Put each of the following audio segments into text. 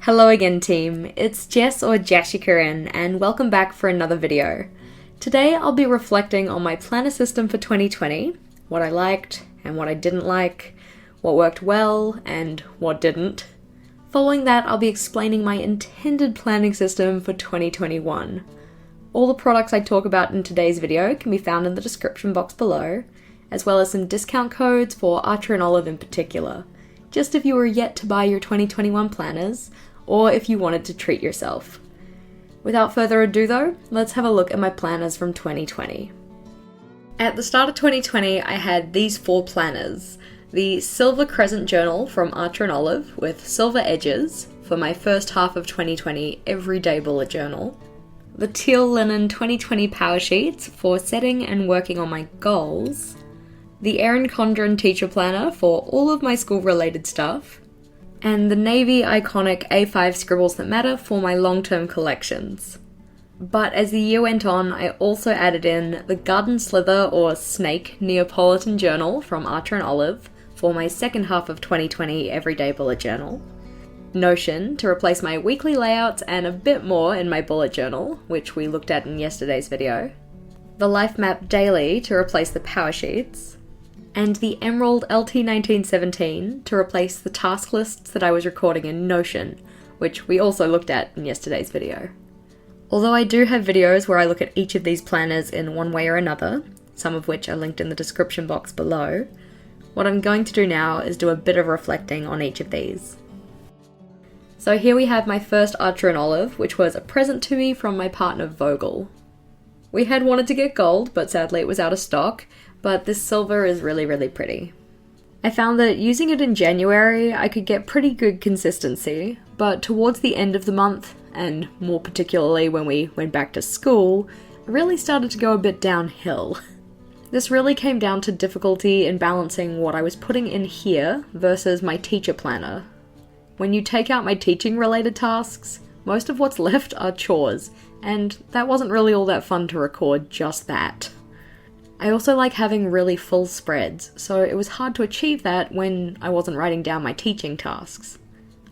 Hello again team, it's Jess or JashiiCorrin and welcome back for another video. Today I'll be reflecting on my planner system for 2020, what I liked and what I didn't like, what worked well and what didn't. Following that I'll be explaining my intended planning system for 2021. All the products I talk about in today's video can be found in the description box below, as well as some discount codes for Archer and Olive in particular, just if you were yet to buy your 2021 planners, or if you wanted to treat yourself. Without further ado though, let's have a look at my planners from 2020. At the start of 2020, I had these four planners. The Silver Crescent Journal from Archer and Olive with silver edges for my first half of 2020 everyday bullet journal. The Teal Linen 2020 PowerSheets for setting and working on my goals. The Erin Condren teacher planner for all of my school-related stuff, and the Navy Iconic A5 Scribbles That Matter for my long-term collections. But as the year went on, I also added in the Garden Slither or Snake Neapolitan Journal from Archer and Olive for my second half of 2020 everyday bullet journal. Notion to replace my weekly layouts and a bit more in my bullet journal, which we looked at in yesterday's video. The Life Map Daily to replace the PowerSheets, and the Emerald LT1917 to replace the task lists that I was recording in Notion, which we also looked at in yesterday's video. Although I do have videos where I look at each of these planners in one way or another, some of which are linked in the description box below, what I'm going to do now is do a bit of reflecting on each of these. So here we have my first Archer and Olive, which was a present to me from my partner Vogel. We had wanted to get gold, but sadly it was out of stock, but this silver is really pretty. I found that using it in January, I could get pretty good consistency, but towards the end of the month, and more particularly when we went back to school, it really started to go a bit downhill. This really came down to difficulty in balancing what I was putting in here versus my teacher planner. When you take out my teaching related tasks, most of what's left are chores, and that wasn't really all that fun to record just that. I also like having really full spreads, so it was hard to achieve that when I wasn't writing down my teaching tasks.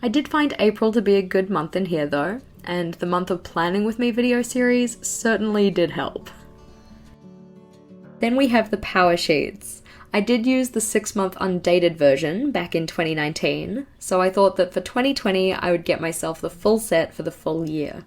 I did find April to be a good month in here though, and the month of planning with me video series certainly did help. Then we have the PowerSheets. I did use the 6-month undated version back in 2019, so I thought that for 2020 I would get myself the full set for the full year.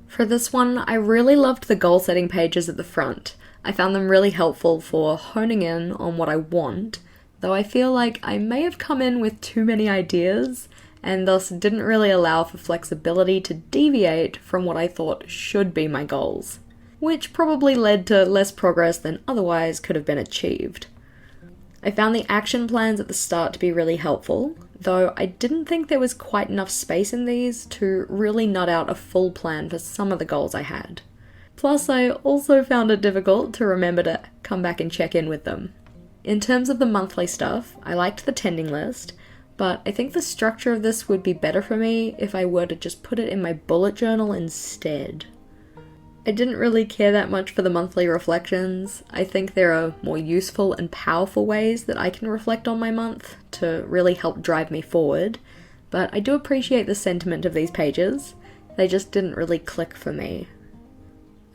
For this one, I really loved the goal setting pages at the front. I found them really helpful for honing in on what I want, though I feel like I may have come in with too many ideas, and thus didn't really allow for flexibility to deviate from what I thought should be my goals, which probably led to less progress than otherwise could have been achieved. I found the action plans at the start to be really helpful, though I didn't think there was quite enough space in these to really nut out a full plan for some of the goals I had. Plus, I also found it difficult to remember to come back and check in with them. In terms of the monthly stuff, I liked the tending list, but I think the structure of this would be better for me if I were to just put it in my bullet journal instead. I didn't really care that much for the monthly reflections. I think there are more useful and powerful ways that I can reflect on my month to really help drive me forward, but I do appreciate the sentiment of these pages. They just didn't really click for me.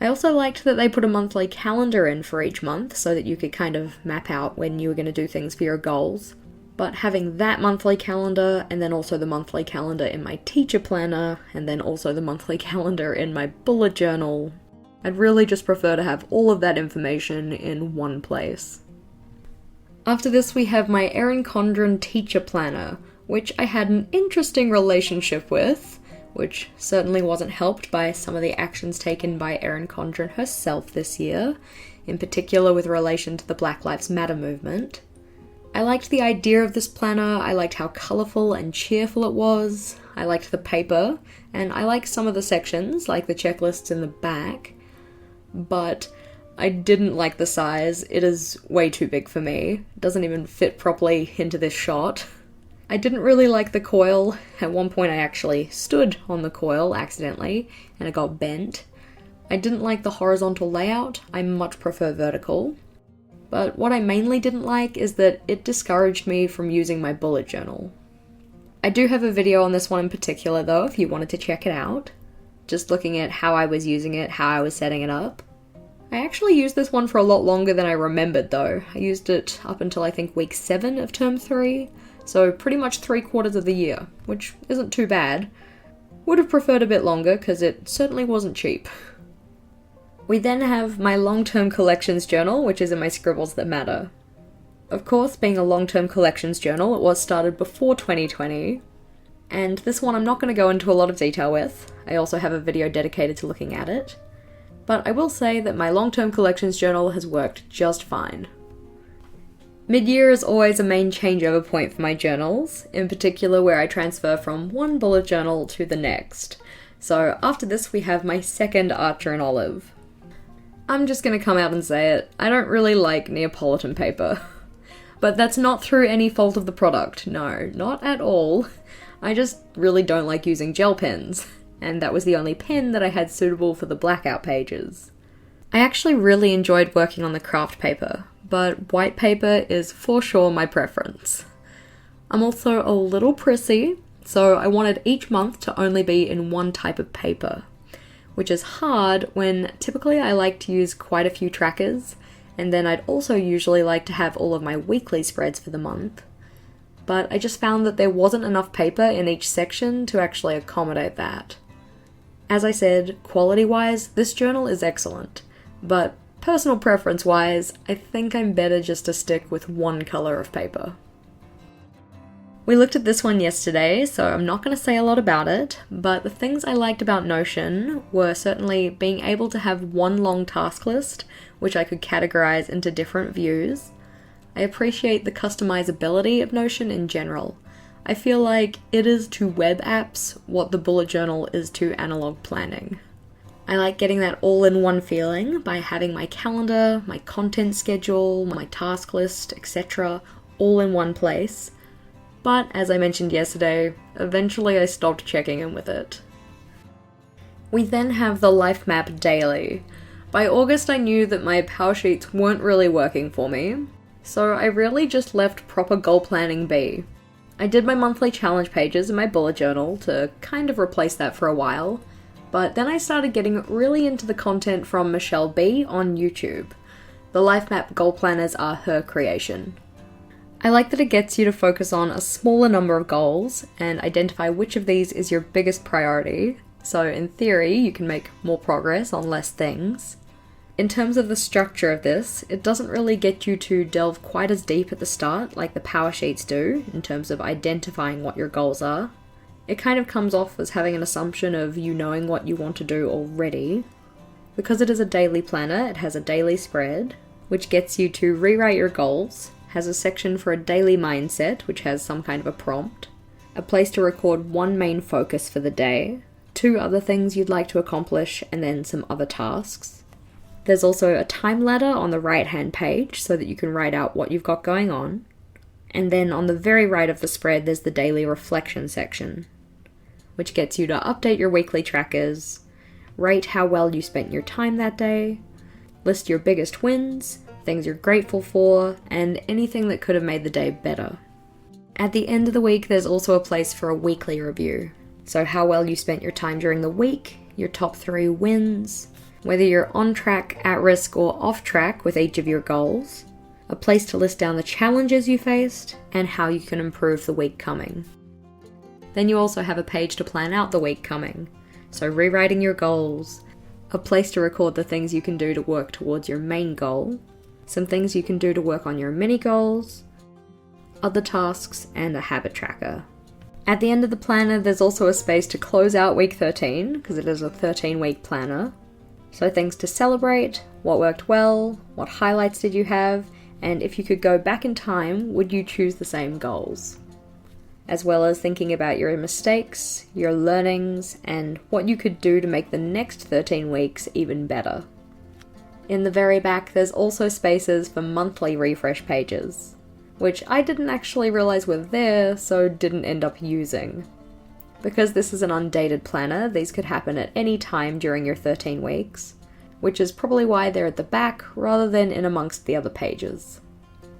I also liked that they put a monthly calendar in for each month so that you could kind of map out when you were going to do things for your goals. But having that monthly calendar, and then also the monthly calendar in my teacher planner, and then also the monthly calendar in my bullet journal, I'd really just prefer to have all of that information in one place. After this we have my Erin Condren teacher planner, which I had an interesting relationship with, which certainly wasn't helped by some of the actions taken by Erin Condren herself this year, in particular with relation to the Black Lives Matter movement. I liked the idea of this planner, I liked how colourful and cheerful it was, I liked the paper, and I liked some of the sections, like the checklists in the back, but I didn't like the size. It is way too big for me. It doesn't even fit properly into this shot. I didn't really like the coil. At one point I actually stood on the coil accidentally and it got bent. I didn't like the horizontal layout. I much prefer vertical. But what I mainly didn't like is that it discouraged me from using my bullet journal. I do have a video on this one in particular though, if you wanted to check it out. Just looking at how I was using it, how I was setting it up. I actually used this one for a lot longer than I remembered though. I used it up until I think week 7 of term 3, so pretty much 3/4 of the year, which isn't too bad. Would have preferred a bit longer because it certainly wasn't cheap. We then have my long-term collections journal, which is in my scribbles that matter. Of course, being a long-term collections journal, it was started before 2020, and this one I'm not going to go into a lot of detail with. I also have a video dedicated to looking at it. But I will say that my long-term collections journal has worked just fine. Mid-year is always a main changeover point for my journals, in particular where I transfer from one bullet journal to the next. So after this we have my second Archer and Olive. I'm just going to come out and say it, I don't really like Neapolitan paper. But that's not through any fault of the product, no, not at all. I just really don't like using gel pens, and that was the only pen that I had suitable for the blackout pages. I actually really enjoyed working on the craft paper, but white paper is for sure my preference. I'm also a little prissy, so I wanted each month to only be in one type of paper, which is hard when typically I like to use quite a few trackers, and then I'd also usually like to have all of my weekly spreads for the month. But I just found that there wasn't enough paper in each section to actually accommodate that. As I said, quality-wise, this journal is excellent, but personal preference-wise, I think I'm better just to stick with one colour of paper. We looked at this one yesterday, so I'm not going to say a lot about it, but the things I liked about Notion were certainly being able to have one long task list, which I could categorize into different views. I appreciate the customizability of Notion in general. I feel like it is to web apps what the bullet journal is to analog planning. I like getting that all-in-one feeling by having my calendar, my content schedule, my task list, etc. all in one place. But as I mentioned yesterday, eventually I stopped checking in with it. We then have the Life Map Daily. By August I knew that my PowerSheets weren't really working for me, so I really just left proper goal planning be. I did my monthly challenge pages in my bullet journal to kind of replace that for a while, but then I started getting really into the content from Michelle B on YouTube. The Life Map goal planners are her creation. I like that it gets you to focus on a smaller number of goals and identify which of these is your biggest priority, so in theory you can make more progress on less things. In terms of the structure of this, it doesn't really get you to delve quite as deep at the start like the PowerSheets do in terms of identifying what your goals are. It kind of comes off as having an assumption of you knowing what you want to do already. Because it is a daily planner, it has a daily spread, which gets you to rewrite your goals, has a section for a daily mindset, which has some kind of a prompt, a place to record one main focus for the day, 2 other things you'd like to accomplish, and then some other tasks. There's also a time ladder on the right-hand page so that you can write out what you've got going on. And then on the very right of the spread, there's the daily reflection section, which gets you to update your weekly trackers, rate how well you spent your time that day, list your biggest wins, things you're grateful for, and anything that could have made the day better. At the end of the week, there's also a place for a weekly review. So how well you spent your time during the week, your top 3 wins, whether you're on track, at risk, or off track with each of your goals, a place to list down the challenges you faced, and how you can improve the week coming. Then you also have a page to plan out the week coming, so rewriting your goals, a place to record the things you can do to work towards your main goal, some things you can do to work on your mini goals, other tasks, and a habit tracker. At the end of the planner, there's also a space to close out week 13, because it is a 13-week planner. So things to celebrate, what worked well, what highlights did you have, and if you could go back in time, would you choose the same goals? As well as thinking about your mistakes, your learnings, and what you could do to make the next 13 weeks even better. In the very back, there's also spaces for monthly refresh pages, which I didn't actually realize were there, so didn't end up using. Because this is an undated planner, these could happen at any time during your 13 weeks, which is probably why they're at the back rather than in amongst the other pages.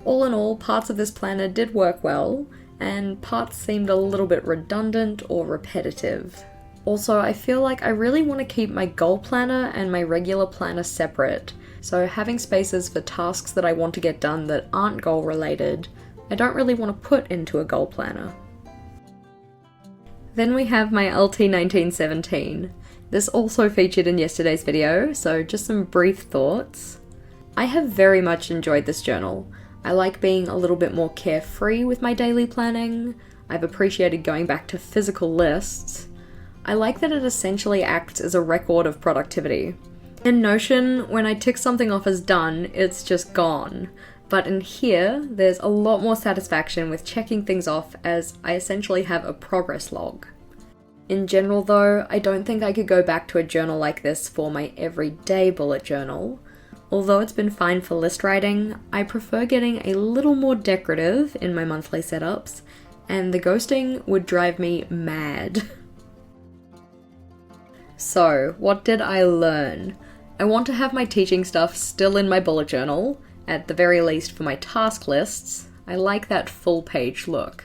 All in all, parts of this planner did work well, and parts seemed a little bit redundant or repetitive. Also, I feel like I really want to keep my goal planner and my regular planner separate, so having spaces for tasks that I want to get done that aren't goal related, I don't really want to put into a goal planner. Then we have my LT1917. This also featured in yesterday's video, so just some brief thoughts. I have very much enjoyed this journal. I like being a little bit more carefree with my daily planning. I've appreciated going back to physical lists. I like that it essentially acts as a record of productivity. In Notion, when I tick something off as done, it's just gone. But in here, there's a lot more satisfaction with checking things off as I essentially have a progress log. In general though, I don't think I could go back to a journal like this for my everyday bullet journal. Although it's been fine for list writing, I prefer getting a little more decorative in my monthly setups, and the ghosting would drive me mad. So, what did I learn? I want to have my teaching stuff still in my bullet journal, at the very least for my task lists. I like that full page look.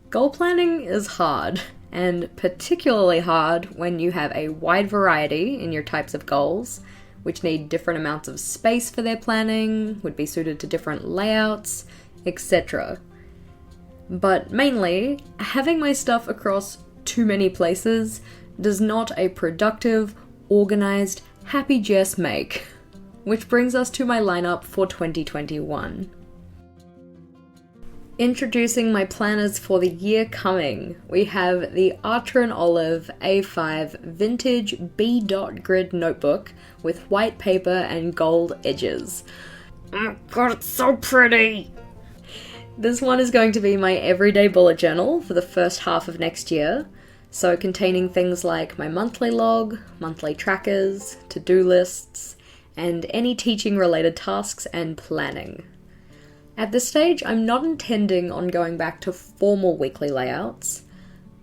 Goal planning is hard, and particularly hard when you have a wide variety in your types of goals, which need different amounts of space for their planning, would be suited to different layouts, etc. But mainly, having my stuff across too many places does not a productive, organized, happy Jess make. Which brings us to my lineup for 2021. Introducing my planners for the year coming, we have the Archer & Olive A5 Vintage B. Grid notebook with white paper and gold edges. Oh my god, it's so pretty! This one is going to be my everyday bullet journal for the first half of next year, so containing things like my monthly log, monthly trackers, to-do lists, and any teaching related tasks and planning. At this stage, I'm not intending on going back to formal weekly layouts,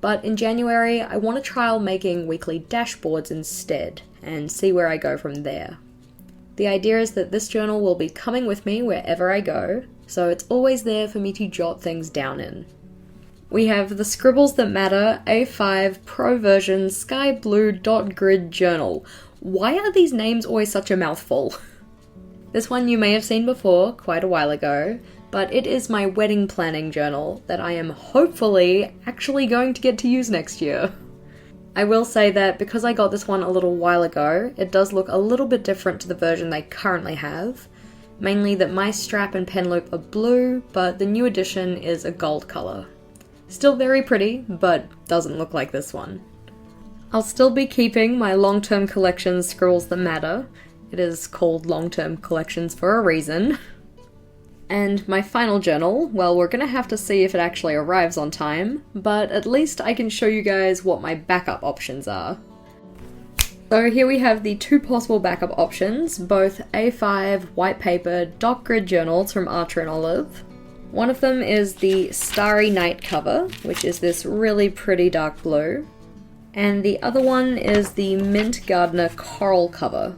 but in January I want to trial making weekly dashboards instead, and see where I go from there. The idea is that this journal will be coming with me wherever I go, so it's always there for me to jot things down in. We have the Scribbles That Matter A5 Pro version Sky Blue Grid journal. Why are these names always such a mouthful? This one you may have seen before, quite a while ago, but it is my wedding planning journal that I am hopefully actually going to get to use next year. I will say that because I got this one a little while ago, it does look a little bit different to the version they currently have, mainly that my strap and pen loop are blue, but the new edition is a gold colour. Still very pretty, but doesn't look like this one. I'll still be keeping my long-term collection Scribbles That Matter. It is called long-term collections for a reason. And my final journal, well, we're gonna have to see if it actually arrives on time, but at least I can show you guys what my backup options are. So here we have the two possible backup options, both A5 white paper dot grid journals from Archer & Olive. One of them is the Starry Night cover, which is this really pretty dark blue. And the other one is the Mint Gardener Coral cover.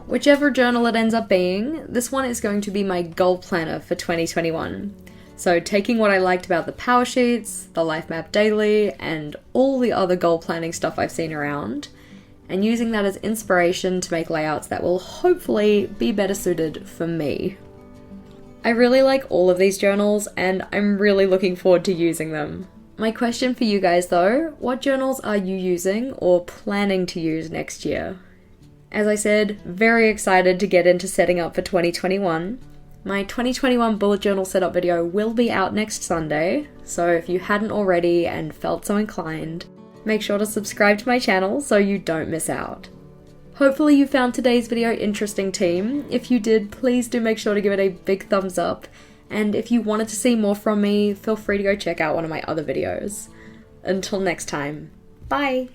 Whichever journal it ends up being, this one is going to be my goal planner for 2021. So taking what I liked about the PowerSheets, the Life Map Daily, and all the other goal planning stuff I've seen around, and using that as inspiration to make layouts that will hopefully be better suited for me. I really like all of these journals, and I'm really looking forward to using them. My question for you guys though, what journals are you using or planning to use next year? As I said, very excited to get into setting up for 2021. My 2021 bullet journal setup video will be out next Sunday, so if you hadn't already and felt so inclined, make sure to subscribe to my channel so you don't miss out. Hopefully you found today's video interesting, team. If you did, please do make sure to give it a big thumbs up, and if you wanted to see more from me, feel free to go check out one of my other videos. Until next time, bye!